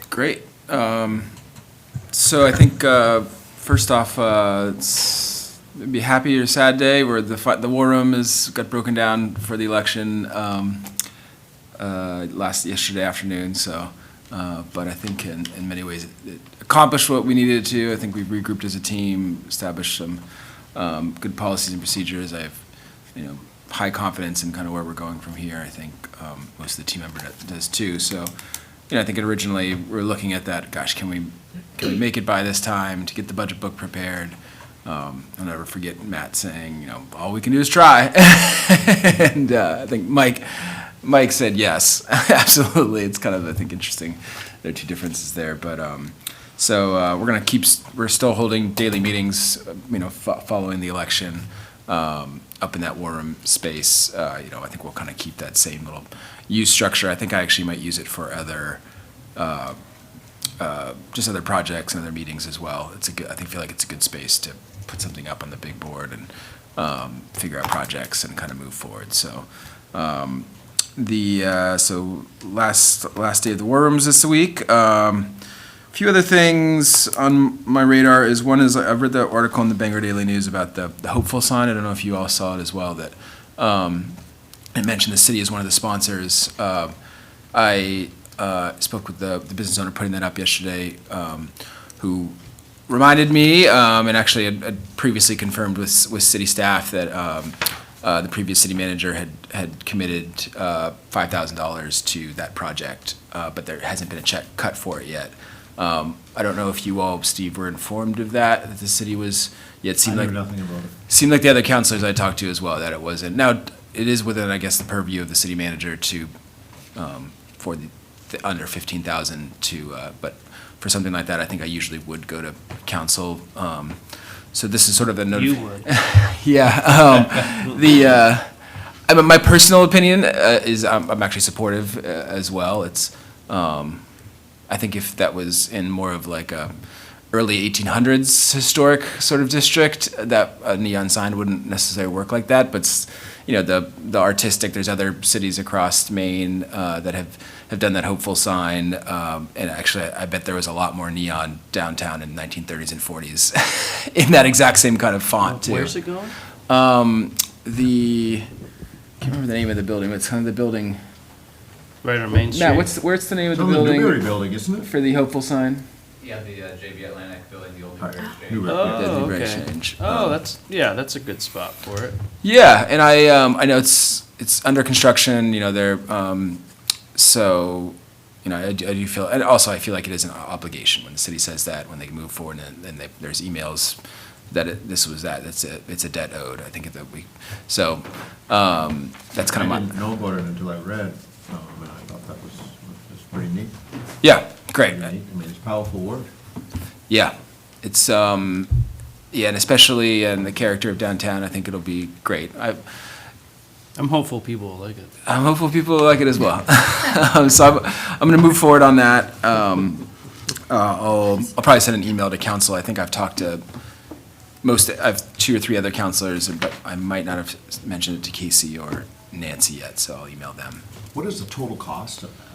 Great. So I think first off, it'd be a happy or sad day where the war room got broken down for the election yesterday afternoon. So, but I think in many ways it accomplished what we needed to. I think we've regrouped as a team, established some good policies and procedures. I have, high confidence in kind of where we're going from here. I think most of the team member does too. So, I think originally we were looking at that. Gosh, can we make it by this time to get the budget book prepared? I'll never forget Matt saying, all we can do is try. And I think Mike said yes, absolutely. It's kind of, I think, interesting. There are two differences there, but so we're still holding daily meetings, following the election. Up in that war room space, I think we'll kind of keep that same little use structure. I think I actually might use it for other, just other projects and other meetings as well. I feel like it's a good space to put something up on the big board and figure out projects and kind of move forward. So, so last day of the war rooms this week. A few other things on my radar is one is I've read the article in the Bangor Daily News about the Hopeful sign. I don't know if you all saw it as well. That it mentioned the city as one of the sponsors. I spoke with the business owner putting that up yesterday, who reminded me and actually had previously confirmed with city staff that the previous city manager had committed $5,000 to that project, but there hasn't been a check cut for it yet. I don't know if you all, Steve, were informed of that the city was. Yeah, it seemed I like knew nothing about it. Seemed like the other councilors I talked to as well that it wasn't. Now it is within, I guess, the purview of the city manager to for the under 15,000 to, but for something like that, I think I usually would go to council. So this is sort of a You would. Yeah. My personal opinion is I'm actually supportive as well. It's I think if that was in more of like a early 1800s historic sort of district, that a neon sign wouldn't necessarily work like that. But the artistic, there's other cities across Maine that have done that Hopeful sign, and actually I bet there was a lot more neon downtown in 1930s and 40s in that exact same kind of font too. Where's it going? I can't remember the name of the building, but it's kind of the building. Right on Main Street. Matt, where's the name of It's the on the building Newberry building, isn't it? for the Hopeful sign? Yeah, the JB Atlantic building, the old Right. Newberry Exchange. Newberry. The Oh, Newberry okay. Exchange. Oh, that's a good spot for it. Yeah, and I know it's under construction. They're so I do feel, and also I feel like it is an obligation when the city says that when they move forward and there's emails that it's a debt owed. I think that we so that's kind of I my didn't know about it until I read, and I thought that was pretty neat. yeah great. Pretty neat. I mean, it's powerful work. Yeah, it's and especially in the character of downtown, I think it'll be great. I'm hopeful people will like it. I'm hopeful people will like it as well. So I'm going to move forward on that. I'll probably send an email to council. I think I've talked to I have 2 or 3 other councilors, but I might not have mentioned it to Casey or Nancy yet, so I'll email them. What is the total cost of that?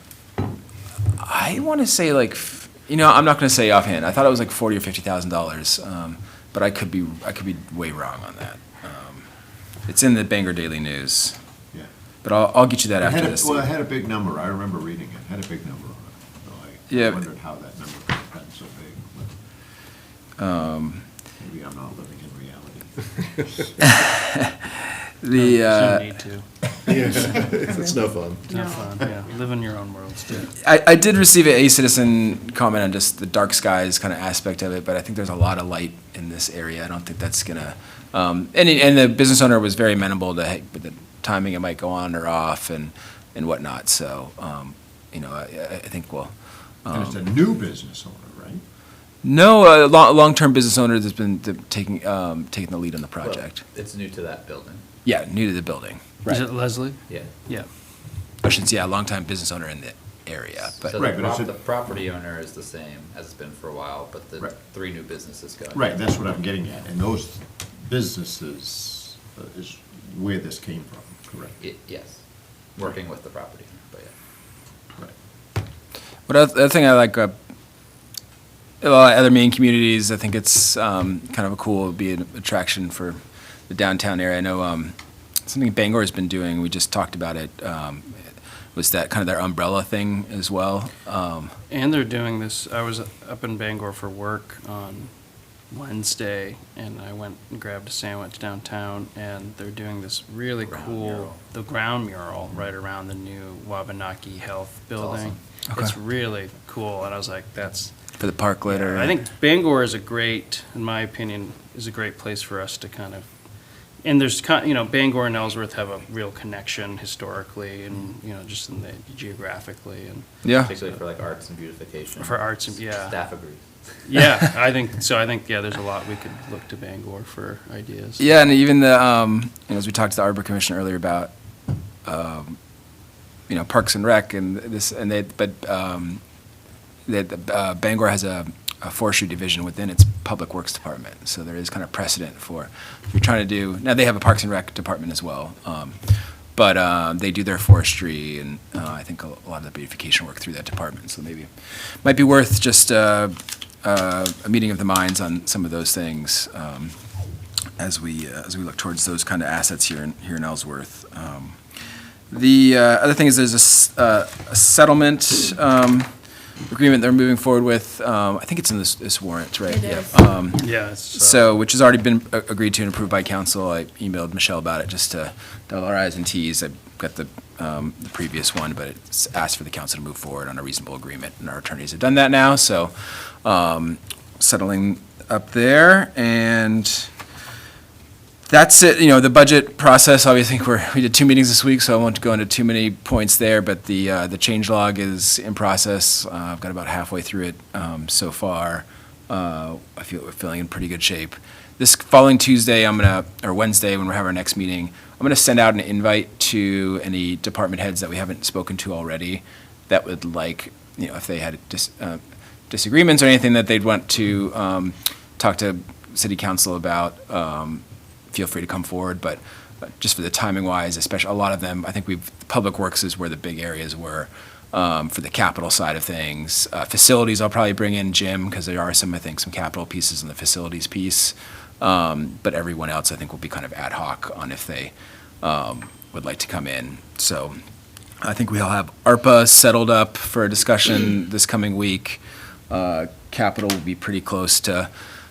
I want to say I'm not going to say offhand. I thought it was like $40,000 or $50,000, but I could be way wrong on that. It's in the Bangor Daily News, Yeah. but I'll get you that after this. Well, it had a big number. I remember reading it. It had a big number on it. So Yeah. I wondered how that number could have been so big. But maybe I'm not living in reality. You need to. It's no fun. It's not fun. Yeah, live in your own world still. I did receive a citizen comment on just the dark skies kind of aspect of it, but I think there's a lot of light in this area. I don't think that's gonna. And the business owner was very amenable to the timing it might go on or off and whatnot. So I think we'll. And it's a new business owner, right? No, a long-term business owner that's been taking the lead on the project. Well, it's new to that building. Yeah, new to the building. Is it Leslie? Yeah. Yeah. I should say, a long-time business owner in the area, but. So Right, but it's the property owner is the same as it's been for a while, but the Right. 3 new businesses got. Right, that's what I'm getting at. And those businesses is where this came from, correct? Yes, working with the property owner, but yeah. Right. What other thing I like, a lot of other main communities, I think it's kind of a cool, be an attraction for the downtown area. I know something Bangor has been doing, we just talked about it, was that kind of their umbrella thing as well. And they're doing this, I was up in Bangor for work on Wednesday, and I went and grabbed a sandwich downtown, and they're doing this really cool, the ground mural right around the new Wabanaki Health building. Okay. It's really cool, and I was like, that's, For the parklet or? I think Bangor is a great, in my opinion, is a great place for us to kind of, and there's, Bangor and Ellsworth have a real connection historically and, just in the geographically and Yeah. Particularly for like arts and beautification. for arts and, yeah. Staff agrees. Yeah, I think, yeah, there's a lot we could look to Bangor for ideas. Yeah, and even the, as we talked to the Arbor Commission earlier about, Parks and Rec and this, and Bangor has a forestry division within its Public Works Department. So there is kind of precedent for, if you're trying to do, now they have a Parks and Rec department as well. But they do their forestry and I think a lot of the beautification work through that department. So maybe, might be worth just a meeting of the minds on some of those things as we look towards those kind of assets here in Ellsworth. The other thing is there's a settlement agreement they're moving forward with. I think it's in this warrant, right? It Yeah. is. Yeah, it's, So, which has already been agreed to and approved by council. I emailed Michelle about it just to dot our i's and t's. I got the previous one, but it's asked for the council to move forward on a reasonable agreement, and our attorneys have done that now. So, settling up there, and that's it. The budget process. Obviously, we did 2 meetings this week, so I won't go into too many points there. But the change log is in process. I've got about halfway through it so far. I feel we're feeling in pretty good shape. This following Tuesday, or Wednesday, when we have our next meeting, I'm gonna send out an invite to any department heads that we haven't spoken to already that would like, if they had disagreements or anything that they'd want to talk to city council about. Feel free to come forward, but just for the timing wise, especially a lot of them, I think Public Works is where the big areas were for the capital side of things. Facilities, I'll probably bring in Jim because there are some capital pieces in the facilities piece. But everyone else, I think, will be kind of ad hoc on if they would like to come in. So I think we'll have ARPA settled up for a discussion this coming week. Capital will be pretty close to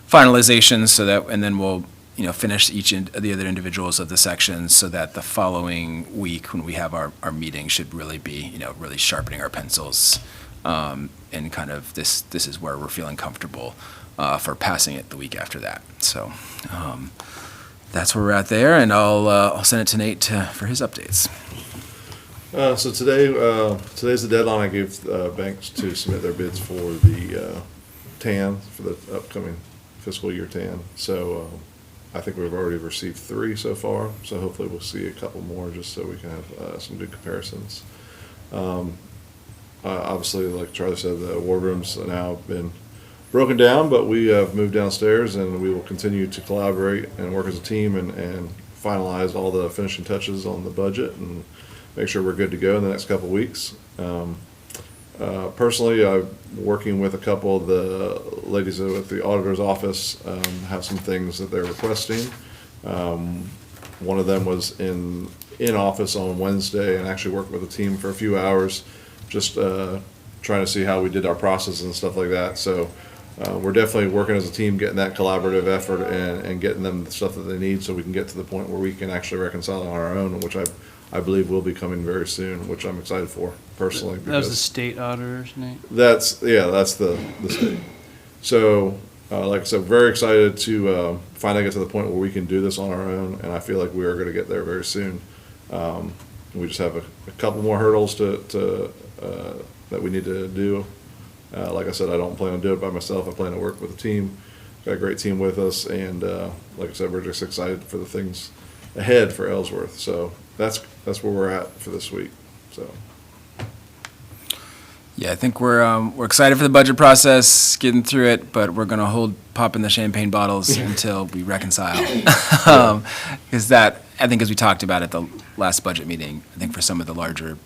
finalization, and then we'll finish each of the other individuals of the sections so that the following week when we have our meeting should really be, really sharpening our pencils. And kind of this is where we're feeling comfortable for passing it the week after that. So that's where we're at there, and I'll send it to Nate for his updates. So today's the deadline I gave banks to submit their bids for the TAN, for the upcoming fiscal year TAN. So I think we've already received 3 so far, so hopefully we'll see a couple more just so we can have some good comparisons. Obviously, like Charlie said, the war room's now been broken down, but we have moved downstairs and we will continue to collaborate and work as a team and finalize all the finishing touches on the budget and make sure we're good to go in the next couple of weeks. Personally, I'm working with a couple of the ladies at the auditor's office, have some things that they're requesting. One of them was in office on Wednesday and actually worked with the team for a few hours, just trying to see how we did our process and stuff like that. So we're definitely working as a team, getting that collaborative effort and getting them the stuff that they need so we can get to the point where we can actually reconcile on our own, which I believe will be coming very soon, which I'm excited for personally. that was the because state auditors, Nate? that's the state. So, like I said, very excited to finally get to the point where we can do this on our own, and I feel like we are going to get there very soon. We just have a couple more hurdles to that we need to do. Like I said, I don't plan on doing it by myself. I plan to work with a team. Got a great team with us, and like I said, we're just excited for the things ahead for Ellsworth. So that's where we're at for this week. So. Yeah, I think we're excited for the budget process, getting through it, but we're going to hold popping the champagne bottles until we reconcile. Because I think as we talked about at the last budget meeting, I think for some of the larger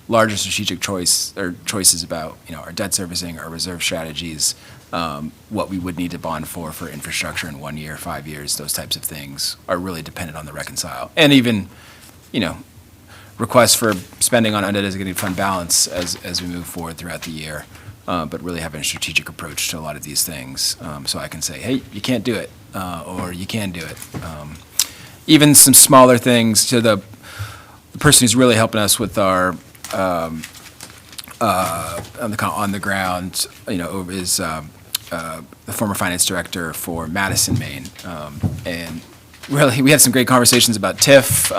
larger strategic choices about, our debt servicing, our reserve strategies, what we would need to bond for infrastructure in 1 year, 5 years, those types of things are really dependent on the reconcile. And even, requests for spending on undesignated fund balance as we move forward throughout the year, but really having a strategic approach to a lot of these things. So I can say, hey, you can't do it, or you can do it. Even some smaller things to the person who's really helping us with our on the ground, is the former finance director for Madison, Maine, and really we had some great conversations about TIF,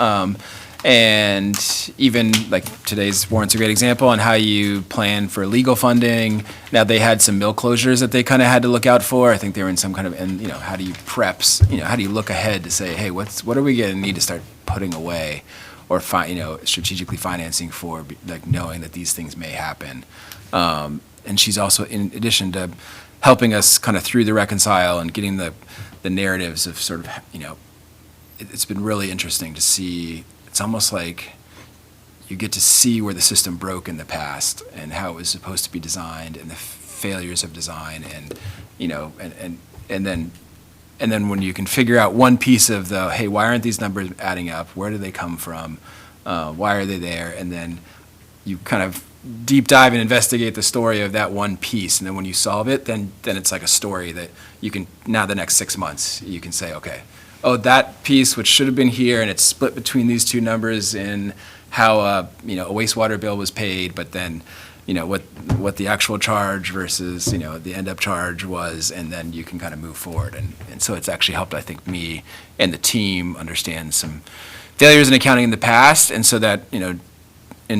and even like today's warrant's a great example on how you plan for legal funding. Now they had some mill closures that they kind of had to look out for. I think they were in some kind of, and how do you how do you look ahead to say, hey, what are we going to need to start putting away, or strategically financing for, like knowing that these things may happen. And she's also, in addition to helping us kind of through the reconcile and getting the narratives of sort of, it's been really interesting to see. It's almost like you get to see where the system broke in the past and how it was supposed to be designed and the failures of design, and and then when you can figure out one piece of the, hey, why aren't these numbers adding up? Where do they come from? Why are they there? And then you kind of deep dive and investigate the story of that one piece. And then when you solve it, then it's like a story that you can, now the next 6 months, you can say, okay, oh, that piece, which should have been here, and it's split between these two numbers in how, a wastewater bill was paid, but then, what the actual charge versus, the end-up charge was, and then you can kind of move forward. And so it's actually helped, I think, me and the team understand some failures in accounting in the past, and so that, in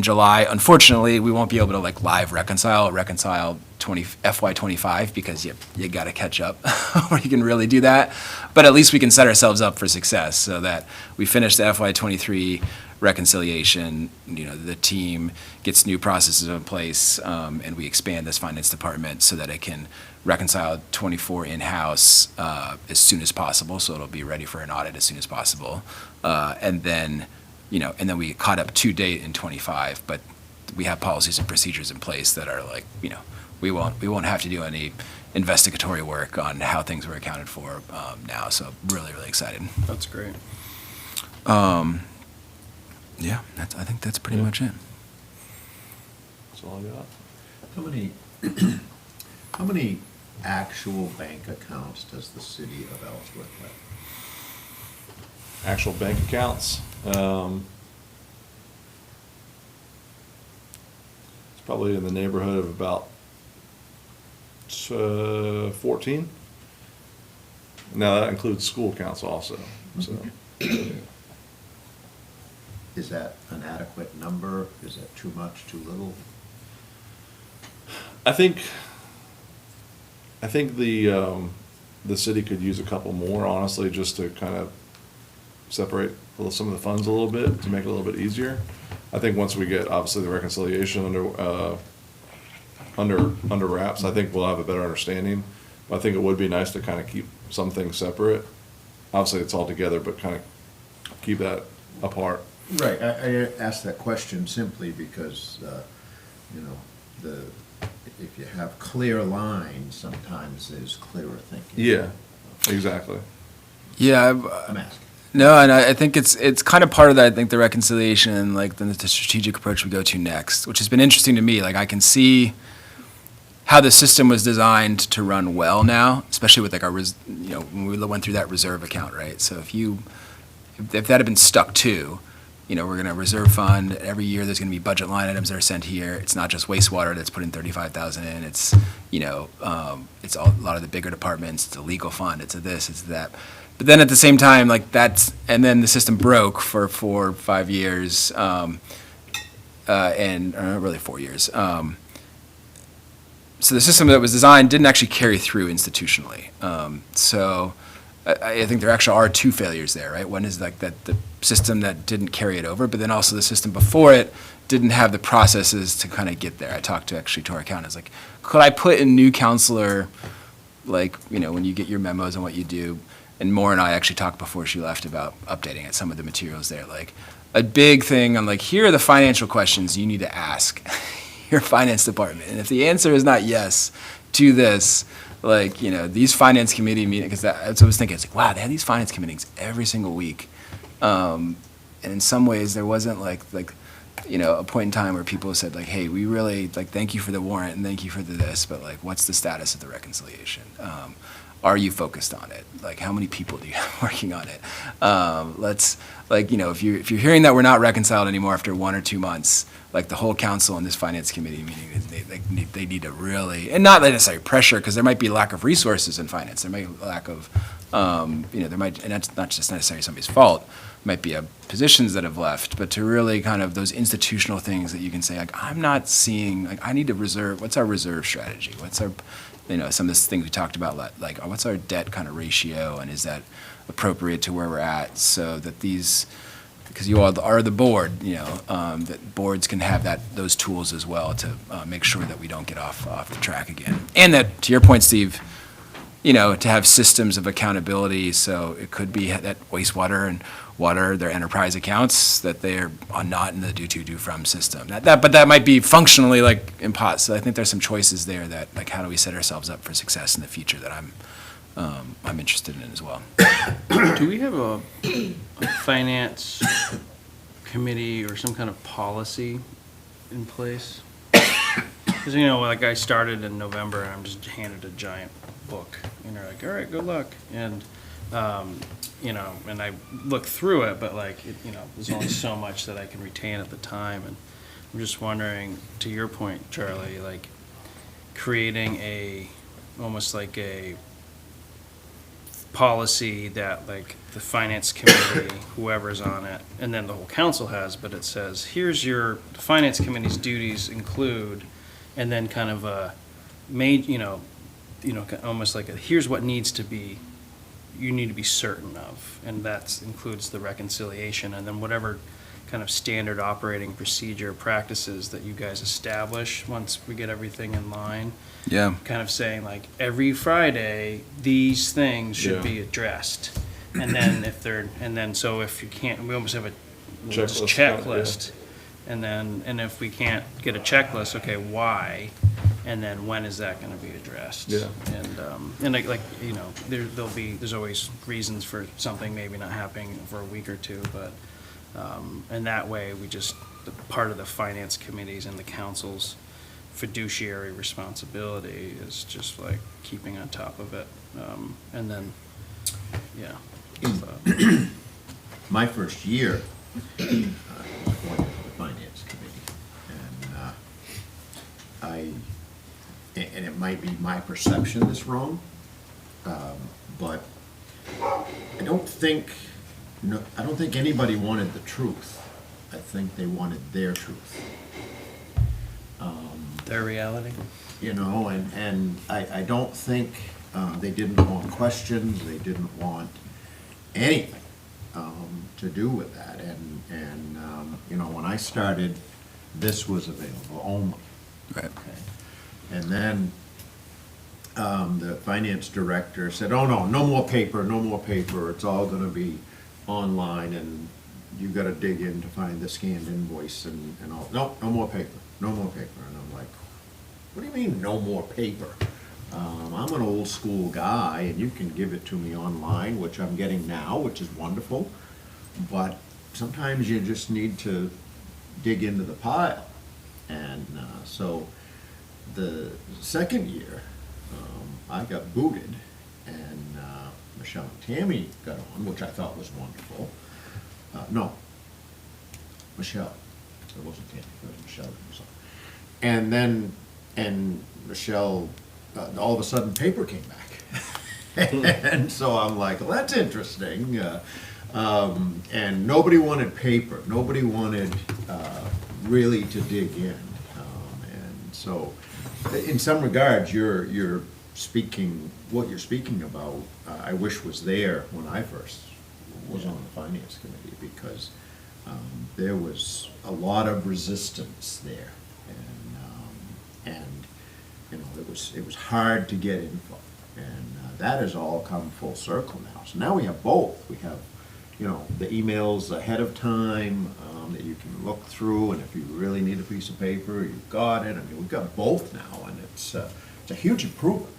July, unfortunately, we won't be able to like live reconcile FY25 because you got to catch up or you can really do that. But at least we can set ourselves up for success so that we finish the FY23 reconciliation, the team gets new processes in place, and we expand this finance department so that it can reconcile 24 in-house as soon as possible, so it'll be ready for an audit as soon as possible. And then we caught up to date in 25, but we have policies and procedures in place that are like, we won't have to do any investigatory work on how things were accounted for now. So really, really excited. That's great. Yeah, I think that's pretty much it. That's all I got. How many actual bank accounts does the city of Ellsworth have? Actual bank accounts. It's probably in the neighborhood of about 14. Now that includes school accounts also. So Is that an adequate number? Is that too much, too little? I think the city could use a couple more, honestly, just to kind of separate some of the funds a little bit, to make it a little bit easier. I think once we get, obviously, the reconciliation under wraps, I think we'll have a better understanding. But I think it would be nice to kind of keep some things separate. Obviously, it's all together, but kind of keep that apart. Right, I asked that question simply because, if you have clear lines, sometimes there's clearer thinking. Yeah, exactly. Yeah, I'm asking. no, and I think it's kind of part of that. I think the reconciliation and like the strategic approach we go to next, which has been interesting to me. Like I can see how the system was designed to run well now, especially with like our, when we went through that reserve account, right? So if that had been stuck to, we're going to reserve fund every year. There's going to be budget line items that are sent here. It's not just wastewater that's putting 35,000 in. It's it's a lot of the bigger departments. It's a legal fund. It's a this. It's that. But then at the same time, like and then the system broke for 4 or 5 years, and really 4 years. So the system that was designed didn't actually carry through institutionally. So I think there actually are 2 failures there, right? One is like that the system that didn't carry it over, but then also the system before it didn't have the processes to kind of get there. I talked to our accountants, like, could I put a new counselor, like, when you get your memos on what you do, and Maura and I actually talked before she left about updating it, some of the materials there, like, a big thing on like, here are the financial questions you need to ask your finance department. And if the answer is not yes to this, like, you know, these finance committee meetings, because that's what I was thinking. It's like, wow, they had these finance committees every single week. And in some ways, there wasn't like, you know, a point in time where people said like, hey, we really, like, thank you for the warrant and thank you for the this, but like, what's the status of the reconciliation? Are you focused on it? Like, how many people do you have working on it? Let's, like, you know, if you're hearing that we're not reconciled anymore after 1 or 2 months, like the whole council and this finance committee meeting, they need to really, and not necessarily pressure, because there might be lack of resources in finance. There might be lack of, you know, there might, and that's not just necessarily somebody's fault. Might be positions that have left, but to really kind of those institutional things that you can say, like, I'm not seeing, like, I need to reserve, what's our reserve strategy? What's our, you know, some of this things we talked about, like, what's our debt kind of ratio, and is that appropriate to where we're at, so that these, because you all are the board, you know, that boards can have those tools as well to make sure that we don't get off the track again. And that, to your point, Steve, you know, to have systems of accountability, so it could be that wastewater and water, their enterprise accounts, that they're not in the do to, do from system. But that might be functionally like impossible. So I think there's some choices there that, like, how do we set ourselves up for success in the future that I'm interested in as well. Do we have a finance committee or some kind of policy in place? Because, you know, like, I started in November and I'm just handed a giant book, and they're like, all right, good luck. And, you know, and I look through it, but like, you know, there's only so much that I can retain at the time. And I'm just wondering, to your point, Charlie, like, creating almost like a policy that, like, the finance committee, whoever's on it, and then the whole council has, but it says, here's the finance committee's duties include, and then kind of a almost like here's what you need to be certain of, and that includes the reconciliation, and then whatever kind of standard operating procedure practices that you guys establish once we get everything in line. Yeah. Kind of saying, like, every Friday, these things should be addressed. And then so if you can't, we almost have a just checklist. And if we can't get a checklist, okay, why? And then when is that gonna be addressed? Yeah. And like, you know, there's always reasons for something maybe not happening for a week or two, but, and that way, part of the finance committees and the council's fiduciary responsibility is just like keeping on top of it. And then, yeah. So, My first year, I was appointed to the finance committee, and and it might be my perception that's wrong, but I don't think anybody wanted the truth. I think they wanted their truth. their reality. You know, and I don't think they didn't want questions, they didn't want anything to do with that. And you know, when I started, this was available only. Right. Okay. And then the finance director said, oh, no more paper, it's all gonna be online, and you gotta dig in to find the scanned invoice and all. No more paper. And I'm like, what do you mean, no more paper? I'm an old school guy, and you can give it to me online, which I'm getting now, which is wonderful, but sometimes you just need to dig into the pile. And so the second year, I got booted, and Michelle and Tammy got on, which I thought was wonderful. No, Michelle. It wasn't Tammy, it was Michelle that was on. And Michelle, all of a sudden, paper came back. And so I'm like, well, that's interesting. And nobody wanted paper. Nobody wanted really to dig in. And so, in some regards, you're speaking, what you're speaking about, I wish was there when I first was on the finance committee, because there was a lot of resistance there. And you know, it was hard to get info. And that has all come full circle now. So now we have both. We have you know, the emails ahead of time, that you can look through, and if you really need a piece of paper, you've got it. I mean, we've got both now, and it's a huge improvement.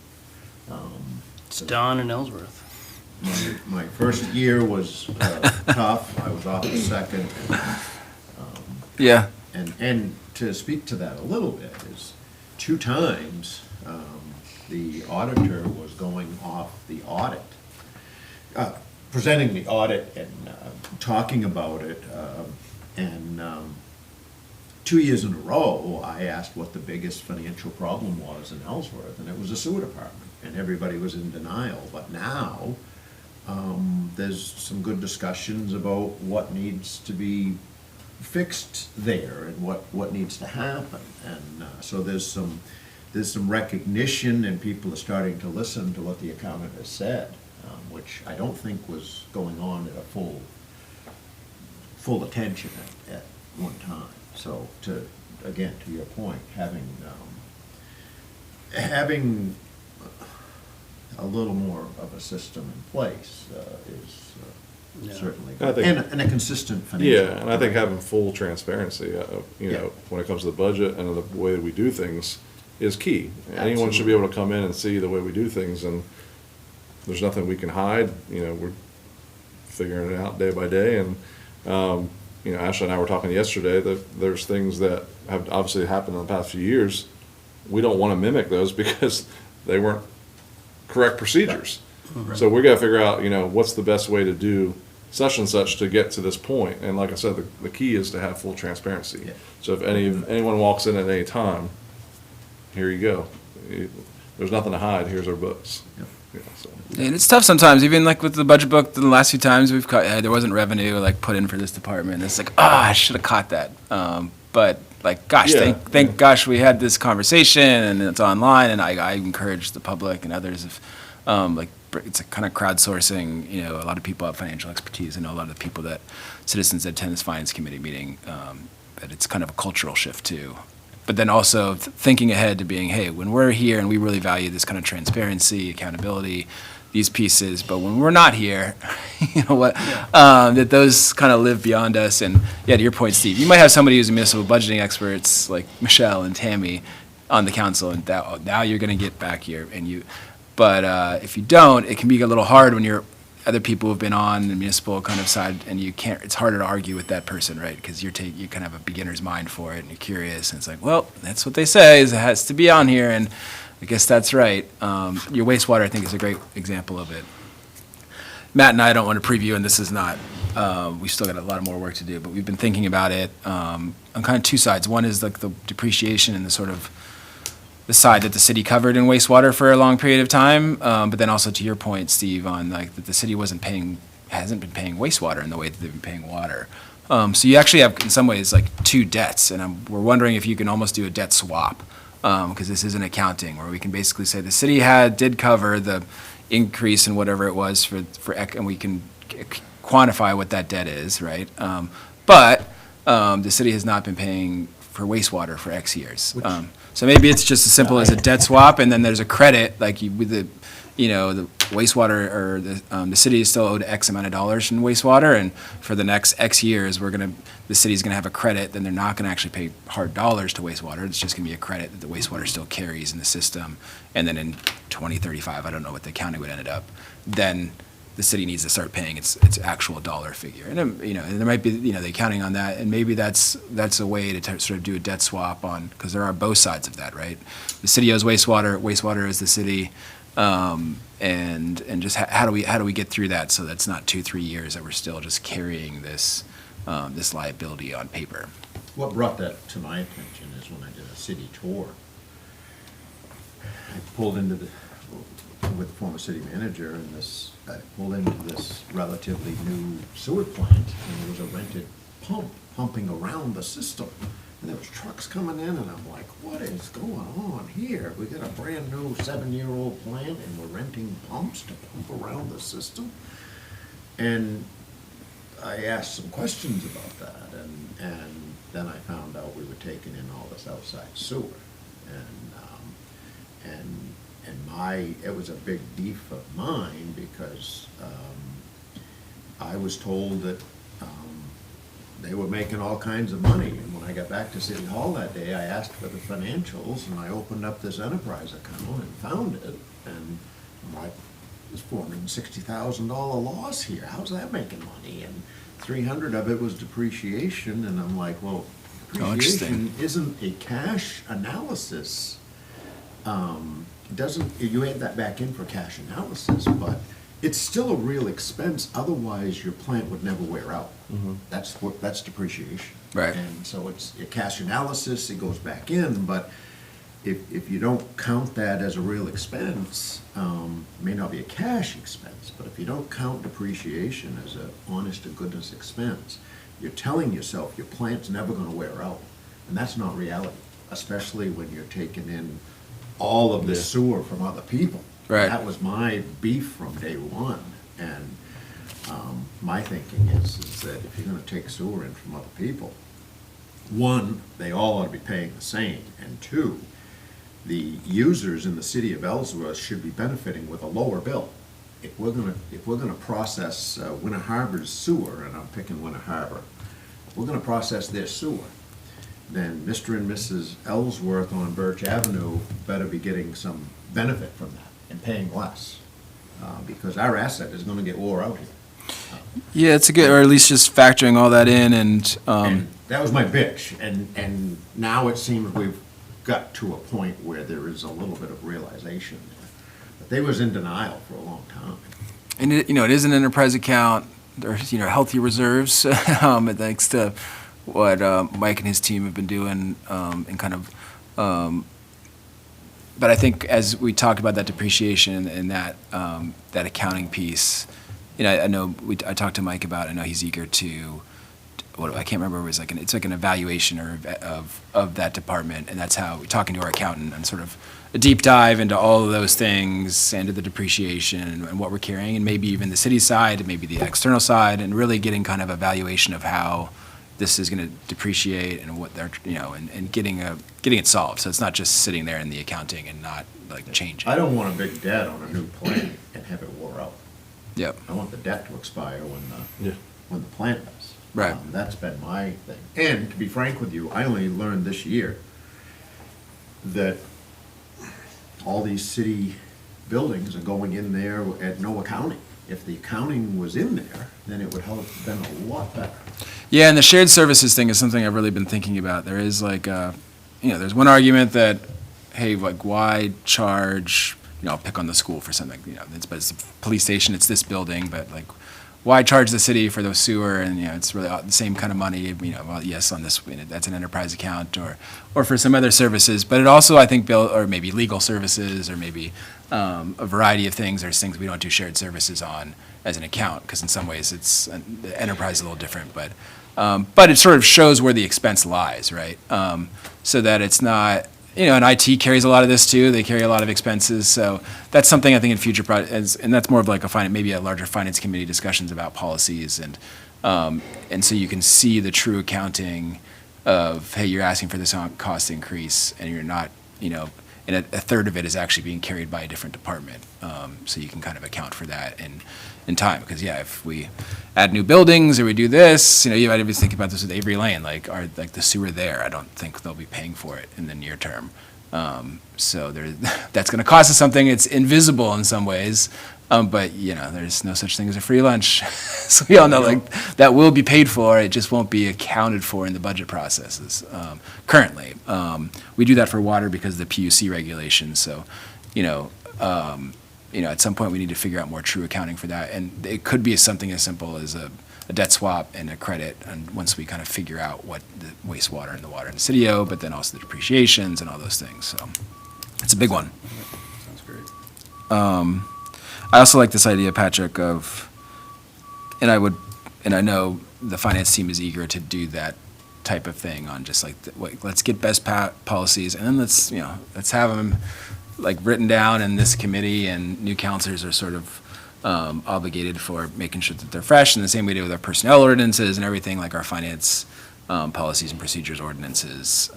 It's Don and Ellsworth. My first year was tough. I was off the second. Yeah. And to speak to that a little bit is 2 times, the auditor was going off the audit, presenting the audit and talking about it. And 2 years in a row, I asked what the biggest financial problem was in Ellsworth, and it was the sewer department. And everybody was in denial. But now, there's some good discussions about what needs to be fixed there and what needs to happen. And so there's some recognition, and people are starting to listen to what the accountant has said, which I don't think was going on at a full attention at one time. So again, to your point, having a little more of a system in place is Yeah. certainly I good. think- And a consistent financial. Yeah, and I think having full transparency, you Yeah. know, when it comes to the budget and the way we do things is key. Anyone should be able to come in and see the way we do things, and there's nothing we can hide. You know, we're figuring it out day by day, and, you know, Ashley and I were talking yesterday that there's things that have obviously happened in the past few years. We don't want to mimic those because they weren't correct procedures. So we gotta figure out, you know, what's the best way to do such and such to get to this point. And like I said, the key is to have full transparency. Yeah. So if anyone walks in at any time, here you go. There's nothing to hide, here's our books. Yep. Yeah, so. And it's tough sometimes, even like with the budget book, the last few times we've caught, there wasn't revenue like put in for this department. It's like, I should have caught that. But like, gosh, Yeah, thank gosh we had this conversation and it's online, and I encourage the public and others if, like, it's a kind of crowdsourcing, you know, a lot of people have financial expertise. I know a lot of the people citizens that attend this finance committee meeting, that it's kind of a cultural shift too. But then also thinking ahead to being, hey, when we're here and we really value this kind of transparency, accountability, these pieces, but when we're not here, you know what, that those kind of live beyond us. And yeah, to your point, Steve, you might have somebody who's a municipal budgeting experts like Michelle and Tammy on the council, and now you're going to get back here, but if you don't, it can be a little hard when you're other people who've been on the municipal kind of side, and you can't. It's harder to argue with that person, right? Because you kind of have a beginner's mind for it, and you're curious, and it's like, well, that's what they say is it has to be on here, and I guess that's right. Your wastewater, I think, is a great example of it. Matt and I don't want to preview, and this is not. We still got a lot of more work to do, but we've been thinking about it on kind of 2 sides. One is like the depreciation and the sort of the side that the city covered in wastewater for a long period of time, but then also to your point, Steve, on like that the city hasn't been paying wastewater in the way that they've been paying water. So you actually have, in some ways, like 2 debts, and we're wondering if you can almost do a debt swap, because this isn't accounting, where we can basically say the city did cover the increase in whatever it was and we can quantify what that debt is, right? But the city has not been paying for wastewater for X years. So maybe it's just as simple as a debt swap, and then there's a credit, like with the wastewater, or the city is still owed X amount of dollars in wastewater, and for the next X years, the city's gonna have a credit, then they're not gonna actually pay hard dollars to wastewater, it's just gonna be a credit that the wastewater still carries in the system, and then in 2035, I don't know what the accounting would end up, then the city needs to start paying its actual dollar figure. And, and there might be, the accounting on that, and maybe that's a way to sort of do a debt swap on, because there are both sides of that, right? The city owes wastewater is the city, and just how do we get through that so that's not 2-3 years that we're still just carrying this liability on paper. What brought that to my attention is when I did a city tour. I pulled into with the former city manager, and I pulled into this relatively new sewer plant, and there was a rented pump pumping around the system. And there was trucks coming in, and I'm like, what is going on here? We got a brand new 7-year-old plant, and we're renting pumps to pump around the system? And I asked some questions about that, and then I found out we were taking in all this outside sewer. And it was a big beef of mine, because I was told that they were making all kinds of money. And when I got back to City Hall that day, I asked for the financials, and I opened up this enterprise account and found it. And I'm like, there's $460,000 loss here. How's that making money? And 300 of it was depreciation, and I'm like, well, Oh, interesting. depreciation isn't a cash analysis. Doesn't, you add that back in for cash analysis, but it's still a real expense, otherwise your plant would never wear out. That's depreciation. Right. And so it's a cash analysis, it goes back in, but if you don't count that as a real expense, it may not be a cash expense, but if you don't count depreciation as a honest to goodness expense, you're telling yourself your plant's never gonna wear out, and that's not reality, especially when you're taking in all of the sewer from other people. Right. That was my beef from day one, and my thinking is that if you're gonna take sewer in from other people, one, they all ought to be paying the same, and two, the users in the city of Ellsworth should be benefiting with a lower bill. If we're gonna process Winter Harbor's sewer, and I'm picking Winter Harbor, if we're gonna process their sewer, then Mr. and Mrs. Ellsworth on Birch Avenue better be getting some benefit from that and paying less, because our asset is gonna get wore out here. Yeah, it's a good, or at least just factoring all that in and, And that was my bitch, and now it seems we've got to a point where there is a little bit of realization there. But they was in denial for a long time. and it, it is an enterprise account. There's, healthy reserves, thanks to what Mike and his team have been doing, and kind of, but I think as we talk about that depreciation and that, that accounting piece, I know I talked to Mike about, I know he's eager to, I can't remember, it was like it's like an evaluation of that department, and that's how, talking to our accountant and sort of a deep dive into all of those things, and to the depreciation and what we're carrying, and maybe even the city side, maybe the external side, and really getting kind of a valuation of how this is going to depreciate and what they're, and getting it solved. So it's not just sitting there in the accounting and not like changing. I don't want a big debt on a new plant and have it wore out. Yep. I want the debt to expire when the plant does. Right. That's been my thing. And to be frank with you, I only learned this year that all these city buildings are going in there at no accounting. If the accounting was in there, then it would have been a lot better. Yeah, and the shared services thing is something I've really been thinking about. There is like, there's one argument that, hey, like, why charge, I'll pick on the school for something, but it's a police station, it's this building, but like, why charge the city for the sewer? And, it's really the same kind of money, well, yes, on this, that's an enterprise account, or for some other services. But it also, I think, or maybe legal services, or maybe a variety of things. There's things we don't do shared services on as an account, because in some ways it's, the enterprise is a little different, but it sort of shows where the expense lies, right? So that it's not, and IT carries a lot of this too. They carry a lot of expenses. So that's something I think in future projects, and that's more of like maybe a larger finance committee discussions about policies, and so you can see the true accounting of, hey, you're asking for this cost increase, and you're not, and a third of it is actually being carried by a different department. So you can kind of account for that in time, because if we add new buildings or we do this, you might even think about this with Avery Lane, like the sewer there, I don't think they'll be paying for it in the near term. So that's going to cost us something. It's invisible in some ways, but there's no such thing as a free lunch. So we all know like that will be paid for. It just won't be accounted for in the budget processes currently. We do that for water because of the PUC regulations. So, at some point we need to figure out more true accounting for that, and it could be something as simple as a debt swap and a credit. And once we kind of figure out what the wastewater and the water in the city owe, but then also the depreciations and all those things. So it's a big one. Sounds great. I also like this idea, Patrick, of, and I know the finance team is eager to do that type of thing on just like, let's get best policies, and then let's have them like written down in this committee, and new counselors are sort of obligated for making sure that they're fresh, in the same way we do with our personnel ordinances and everything, like our finance policies and procedures ordinances.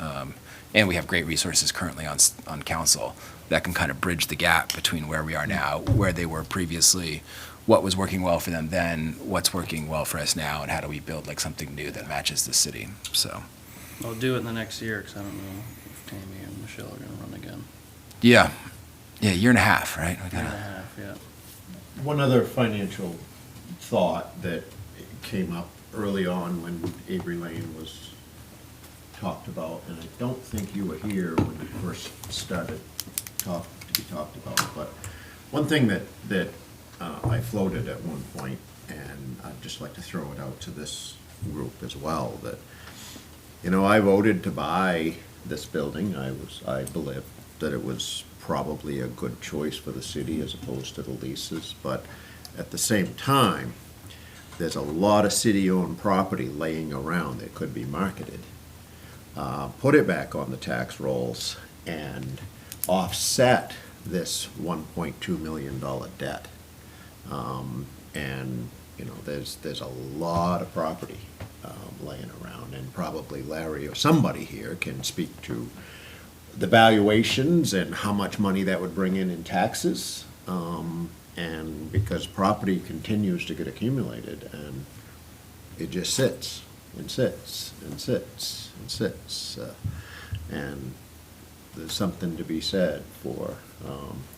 And we have great resources currently on council that can kind of bridge the gap between where we are now, where they were previously, what was working well for them then, what's working well for us now, and how do we build like something new that matches the city, so. I'll do it in the next year, because I don't know if Tammy and Michelle are gonna run again. Yeah, year and a half, right? We Year and a gotta- half, yeah. One other financial thought that came up early on when Avery Lane was talked about, and I don't think you were here when it first started to be talked about, but one thing that I floated at one point, and I'd just like to throw it out to this group as well, that, you know, I voted to buy this building. I believe that it was probably a good choice for the city as opposed to the leases, but at the same time, there's a lot of city-owned property laying around that could be marketed. Put it back on the tax rolls and offset this $1.2 million debt. And, you know, there's a lot of property laying around, and probably Larry or somebody here can speak to the valuations and how much money that would bring in taxes. And because property continues to get accumulated, and it just sits and sits and sits and sits. And there's something to be said for,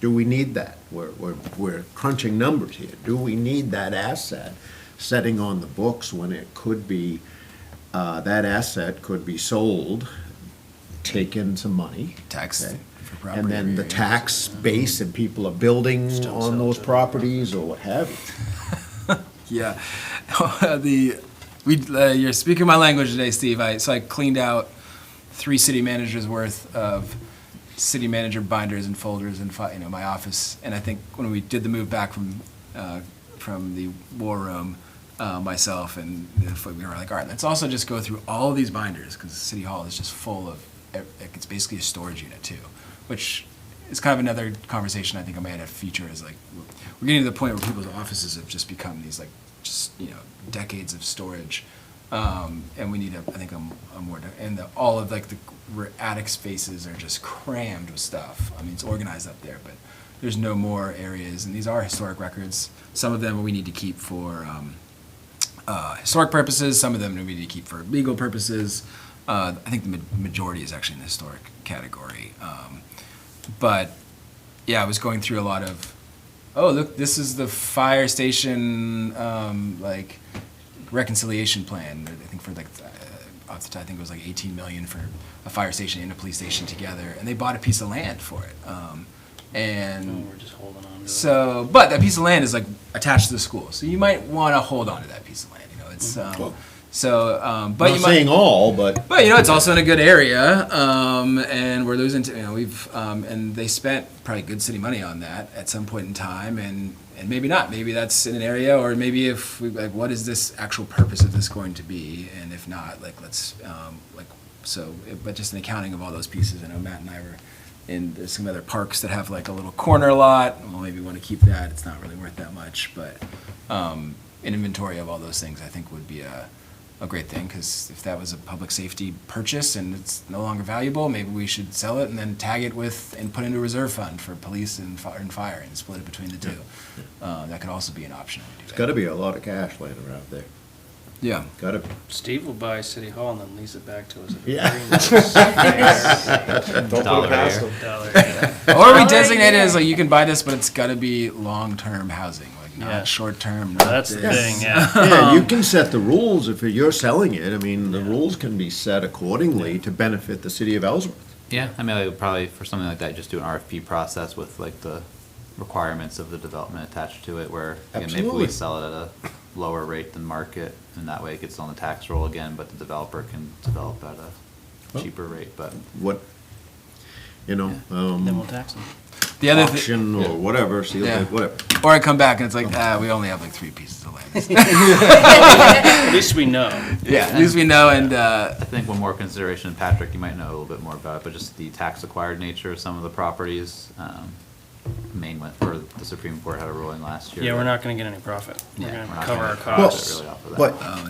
do we need that? We're crunching numbers here. Do we need that asset sitting on the books when it could be, that asset could be sold, take in some money? Tax okay, for property. and then the yeah. tax base and people are building Still on sell those to- properties or what have you. Yeah, you're speaking my language today, Steve. So I cleaned out 3 city managers worth of city manager binders and folders in my office. And I think when we did the move back from the war room, myself and we were like, all right, let's also just go through all of these binders, because City Hall is just full of, it's basically a storage unit too, which is kind of another conversation I think I might have future, is like, we're getting to the point where people's offices have just become these like, just, decades of storage. And we need I think a more, and all of like the attic spaces are just crammed with stuff. I mean, it's organized up there, but there's no more areas, and these are historic records. Some of them we need to keep for historic purposes, some of them we need to keep for legal purposes. I think the majority is actually in the historic category. But yeah, I was going through a lot of, oh, look, this is the fire station, like, reconciliation plan. I think for like, off the top, I think it was like 18 million for a fire station and a police station together, and they bought a piece of land for it. And We're just holding on to it. so, but that piece of land is like attached to the school, so you might want to hold on to that piece of land. It's but Not you saying might. all, but But it's also in a good area, and we're losing. We've and they spent probably good city money on that at some point in time, and maybe not. Maybe that's in an area, or maybe if we like, what is this actual purpose of this going to be? And if not, like let's but just an accounting of all those pieces. I know Matt and I were in. There's some other parks that have like a little corner lot. Well, maybe we want to keep that. It's not really worth that much, but an inventory of all those things, I think, would be a great thing, because if that was a public safety purchase and it's no longer valuable, maybe we should sell it and then tag it with and put into a reserve fund for police and fire and split it between the two. That could also be an option. it's gotta be a lot of cash laying around there. Yeah. Gotta be. Steve will buy City Hall and then lease it back to us at a Yeah. very nice Don't put Dollar it past here. them. dollar. Yeah. Or we designate it as like, you can buy this, but it's got to be long-term housing, like Yeah. not short-term. Well, that's the thing, yeah. Yeah, you can set the rules if you're selling it. I mean, the rules can be set accordingly to benefit the city of Ellsworth. Yeah, I mean, I would probably, for something like that, just do an RFP process with like the requirements of the development attached to it, where, again, maybe Absolutely. we sell it at a lower rate than market, and that way it gets on the tax roll again, but the developer can develop at a cheaper rate, but. What, Then we'll tax them. The other thing, auction or whatever, seal Yeah. it, whatever. or I come back and it's like, we only have like 3 pieces of land. At least we know. Yeah, at least we know, and I think one more consideration, Patrick, you might know a little bit more about it, but just the tax acquired nature of some of the properties. Maine went, or the Supreme Court had a ruling last year. Yeah, we're that- not gonna get any profit. We're Yeah, gonna we're not cover gonna our profit costs. really off of that.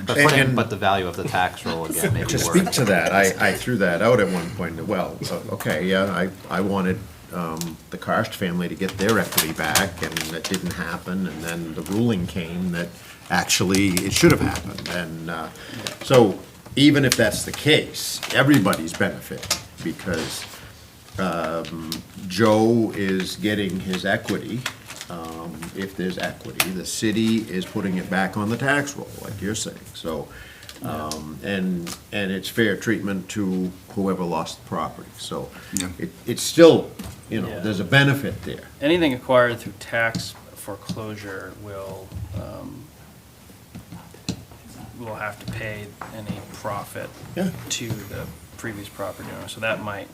But, But the value of the tax roll again, maybe to worth. speak to that, I threw that out at one point, well, okay, yeah, I wanted the Karst family to get their equity back, and that didn't happen, and then the ruling came that actually it should have happened, and, so, even if that's the case, everybody's benefiting, because, Joe is getting his equity, if there's equity, the city is putting it back on the tax roll, like you're saying, so, and it's fair treatment to whoever lost the property, so Yeah. it's still, you know, Yeah. there's a benefit there. Anything acquired through tax foreclosure will have to pay any profit Yeah. to the previous property owner, so that might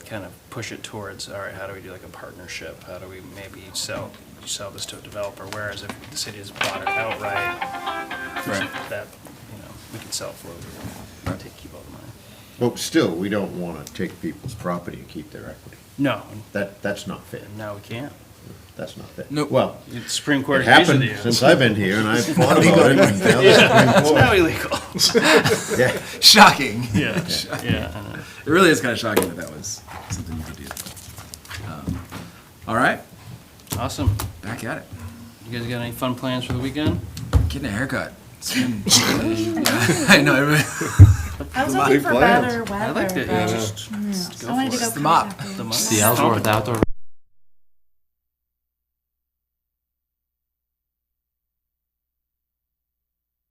kind of push it towards, all right, how do we do like a partnership? How do we maybe sell this to a developer, whereas if the city has bought it outright, Right. that, we can sell it for it, keep all the money. But still, we don't wanna take people's property and keep their equity. No, That's not fair. and now we can't. That's not fair. Nope. Well, The Supreme Court it agrees with happened you. since I've been here, and I've thought about it. and now the It's Supreme now Court- illegal. Yeah. Shocking. Yeah, yeah, I know. It really is kind of shocking that that was something you could do. All right, Awesome. back at it. You guys got any fun plans for the weekend? Getting a haircut. It's been, yeah, I know, everybody. I was Big hoping for plans. better weather. I liked it, but, yeah, I just wanted to go It's the mop. pretty The after. mop. The Ellsworth Outdoor